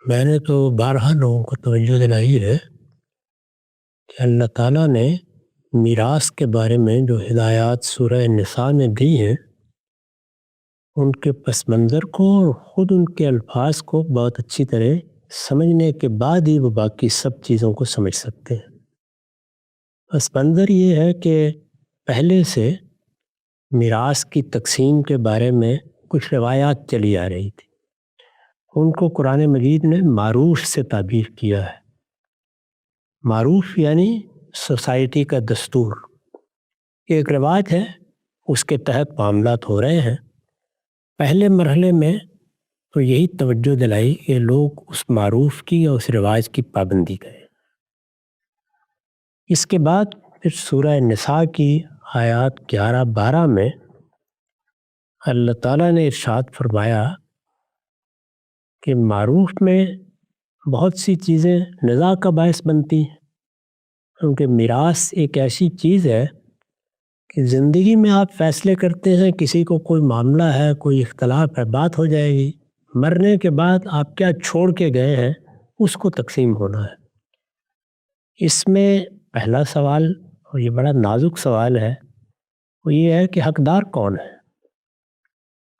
میں نے تو بارہا لوگوں کو توجہ دلائی ہے کہ اللہ تعالیٰ نے میراث کے بارے میں جو ہدایات سورہ نساء میں دی ہیں ان کے پس منظر کو اور خود ان کے الفاظ کو بہت اچھی طرح سمجھنے کے بعد ہی وہ باقی سب چیزوں کو سمجھ سکتے ہیں۔ پس منظر یہ ہے کہ پہلے سے میراث کی تقسیم کے بارے میں کچھ روایات چلی آ رہی تھی، ان کو قرآن مجید نے معروف سے تعبیر کیا ہے۔ معروف یعنی سوسائٹی کا دستور، ایک رواج ہے، اس کے تحت معاملات ہو رہے ہیں۔ پہلے مرحلے میں تو یہی توجہ دلائی کہ لوگ اس معروف کی اور اس رواج کی پابندی کریں۔ اس کے بعد پھر سورہ نساء کی آیات 11-12 میں اللہ تعالیٰ نے ارشاد فرمایا کہ معروف میں بہت سی چیزیں نزاع کا باعث بنتی ہیں، کیونکہ میراث ایک ایسی چیز ہے کہ زندگی میں آپ فیصلے کرتے ہیں، کسی کو کوئی معاملہ ہے، کوئی اختلاف ہے، بات ہو جائے گی، مرنے کے بعد آپ کیا چھوڑ کے گئے ہیں اس کو تقسیم ہونا ہے۔ اس میں پہلا سوال، اور یہ بڑا نازک سوال ہے، وہ یہ ہے کہ حقدار کون ہے؟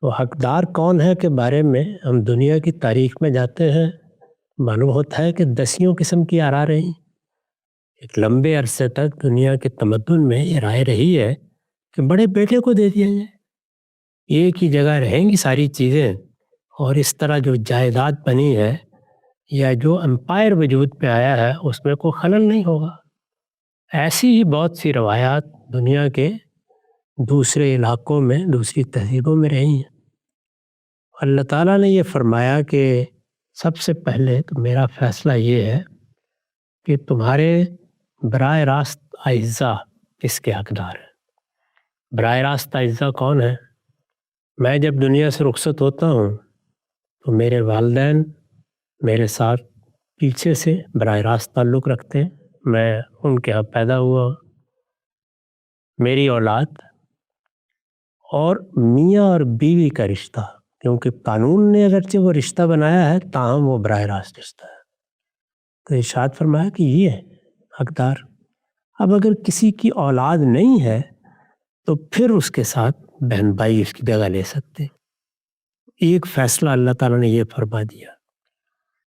تو حقدار کون ہے کے بارے میں ہم دنیا کی تاریخ میں جاتے ہیں، معلوم ہوتا ہے کہ 10 قسم کی آرا رہی۔ ایک لمبے عرصے تک دنیا کے تمدن میں یہ رائے رہی ہے کہ بڑے بیٹے کو دے دیا جائے، ایک ہی جگہ رہیں گی ساری چیزیں، اور اس طرح جو جائیداد بنی ہے یا جو امپائر وجود پہ آیا ہے اس میں کوئی خلل نہیں ہوگا۔ ایسی ہی بہت سی روایات دنیا کے دوسرے علاقوں میں، دوسری تہذیبوں میں رہی ہیں۔ اللہ تعالیٰ نے یہ فرمایا کہ سب سے پہلے تو میرا فیصلہ یہ ہے کہ تمہارے براہ راست اعزا کس کے حقدار ہیں۔ براہ راست اعزا کون ہے؟ میں جب دنیا سے رخصت ہوتا ہوں تو میرے والدین میرے ساتھ پیچھے سے براہ راست تعلق رکھتے ہیں، میں ان کے ہاں پیدا ہوا، میری اولاد، اور میاں اور بیوی کا رشتہ، کیونکہ قانون نے اگرچہ وہ رشتہ بنایا ہے تاہم وہ براہ راست رشتہ ہے۔ تو ارشاد فرمایا کہ یہ ہے حقدار۔ اب اگر کسی کی اولاد نہیں ہے تو پھر اس کے ساتھ بہن بھائی اس کی جگہ لے سکتے۔ ایک فیصلہ اللہ تعالیٰ نے یہ فرما دیا۔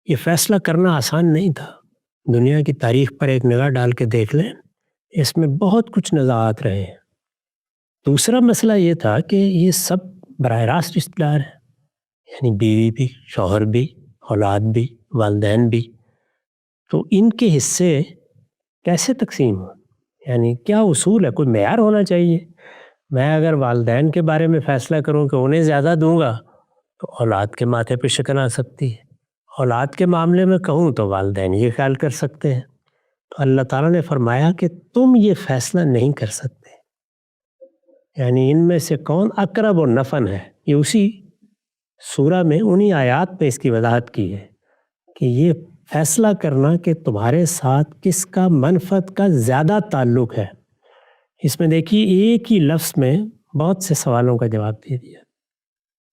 یہ فیصلہ کرنا آسان نہیں تھا۔ دنیا کی تاریخ پر ایک نگاہ ڈال کے دیکھ لیں، اس میں بہت کچھ نزاعات رہے ہیں۔ دوسرا مسئلہ یہ تھا کہ یہ سب براہ راست رشتہ دار ہیں، یعنی بیوی بھی، شوہر بھی، اولاد بھی، والدین بھی، تو ان کے حصے کیسے تقسیم ہوں؟ یعنی کیا اصول ہے؟ کوئی معیار ہونا چاہیے۔ میں اگر والدین کے بارے میں فیصلہ کروں کہ انہیں زیادہ دوں گا تو اولاد کے ماتھے پہ شکن آ سکتی ہے، اولاد کے معاملے میں کہوں تو والدین یہ خیال کر سکتے ہیں۔ تو اللہ تعالیٰ نے فرمایا کہ تم یہ فیصلہ نہیں کر سکتے، یعنی ان میں سے کون اقرب و نفع ہے۔ یہ اسی سورہ میں انہی آیات میں اس کی وضاحت کی ہے کہ یہ فیصلہ کرنا کہ تمہارے ساتھ کس کا منفعت کا زیادہ تعلق ہے، اس میں دیکھیے ایک ہی لفظ میں بہت سے سوالوں کا جواب دے دیا۔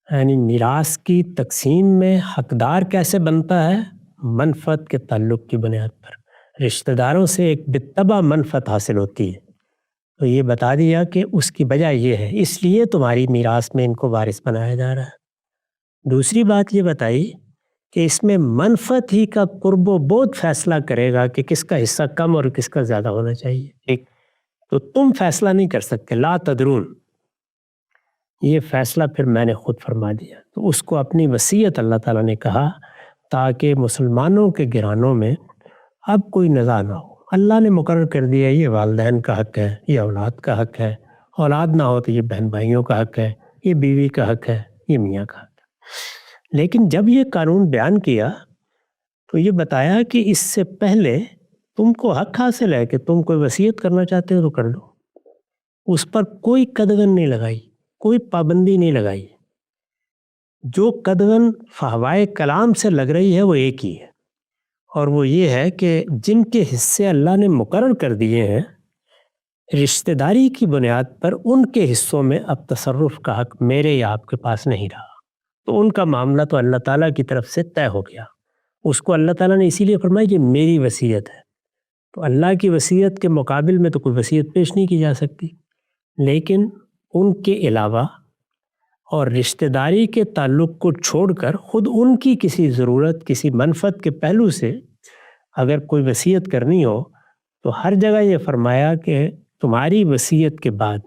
یعنی میراث کی تقسیم میں حقدار کیسے بنتا ہے؟ منفعت کے تعلق کی بنیاد پر رشتہ داروں سے ایک بالطبع منفعت حاصل ہوتی ہے، تو یہ بتا دیا کہ اس کی وجہ یہ ہے، اس لیے تمہاری میراث میں ان کو وارث بنایا جا رہا ہے۔ دوسری بات یہ بتائی کہ اس میں منفعت ہی کا قرب و بعد فیصلہ کرے گا کہ کس کا حصہ کم اور کس کا زیادہ ہونا چاہیے۔ ٹھیک، تو تم فیصلہ نہیں کر سکتے، لا تدرون، یہ فیصلہ پھر میں نے خود فرما دیا۔ تو اس کو اپنی وصیت اللہ تعالیٰ نے کہا تاکہ مسلمانوں کے گھرانوں میں اب کوئی نزاع نہ ہو۔ اللہ نے مقرر کر دیا یہ والدین کا حق ہے، یہ اولاد کا حق ہے، اولاد نہ ہو تو یہ بہن بھائیوں کا حق ہے، یہ بیوی کا حق ہے، یہ میاں کا حق ہے۔ لیکن جب یہ قانون بیان کیا تو یہ بتایا کہ اس سے پہلے تم کو حق حاصل ہے کہ تم کوئی وصیت کرنا چاہتے ہو تو کر لو، اس پر کوئی قدغن نہیں لگائی، کوئی پابندی نہیں لگائی۔ جو قدغن فحوائے کلام سے لگ رہی ہے وہ ایک ہی ہے، اور وہ یہ ہے کہ جن کے حصے اللہ نے مقرر کر دیے ہیں رشتہ داری کی بنیاد پر، ان کے حصوں میں اب تصرف کا حق میرے یا آپ کے پاس نہیں رہا، تو ان کا معاملہ تو اللہ تعالیٰ کی طرف سے طے ہو گیا۔ اس کو اللہ تعالیٰ نے اسی لیے فرمایا کہ میری وصیت ہے. تو اللہ کی وصیت کے مقابل میں تو کوئی وصیت پیش نہیں کی جا سکتی. لیکن ان کے علاوہ اور رشتہ داری کے تعلق کو چھوڑ کر خود ان کی کسی ضرورت، کسی منفعت کے پہلو سے اگر کوئی وصیت کرنی ہو تو ہر جگہ یہ فرمایا کہ تمہاری وصیت کے بعد،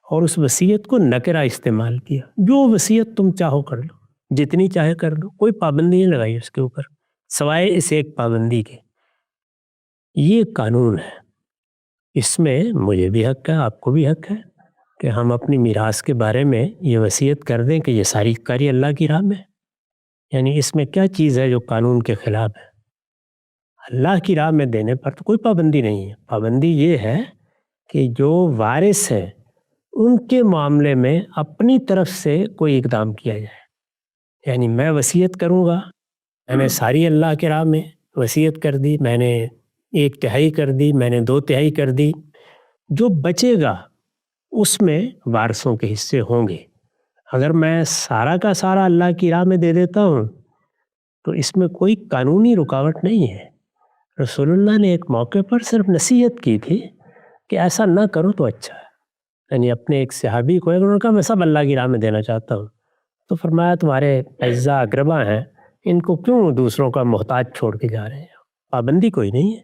اور اس وصیت کو نکرہ استعمال کیا. جو وصیت تم چاہو کر لو، جتنی چاہے کر لو، کوئی پابندی نہیں لگائی اس کے اوپر سوائے اس ایک پابندی کے. یہ قانون ہے. اس میں مجھے بھی حق ہے، آپ کو بھی حق ہے کہ ہم اپنی میراث کے بارے میں یہ وصیت کر دیں کہ یہ ساری کاری اللہ کی راہ میں. یعنی اس میں کیا چیز ہے جو قانون کے خلاف ہے؟ اللہ کی راہ میں دینے پر تو کوئی پابندی نہیں ہے. پابندی یہ ہے کہ جو وارث ہیں ان کے معاملے میں اپنی طرف سے کوئی اقدام کیا جائے. یعنی میں وصیت کروں گا، میں نے ساری اللہ کے راہ میں وصیت کر دی، میں نے 1/3 کر دی، میں نے 2/3 کر دی، جو بچے گا اس میں وارثوں کے حصے ہوں گے. اگر میں سارا کا سارا اللہ کی راہ میں دے دیتا ہوں تو اس میں کوئی قانونی رکاوٹ نہیں ہے. رسول اللہ نے ایک موقع پر صرف نصیحت کی تھی کہ ایسا نہ کرو تو اچھا ہے. یعنی اپنے ایک صحابی کو انہوں نے کہا میں سب اللہ کی راہ میں دینا چاہتا ہوں، تو فرمایا تمہارے اعزا اقربا ہیں، ان کو کیوں دوسروں کا محتاج چھوڑ کے جا رہے ہیں؟ پابندی کوئی نہیں ہے.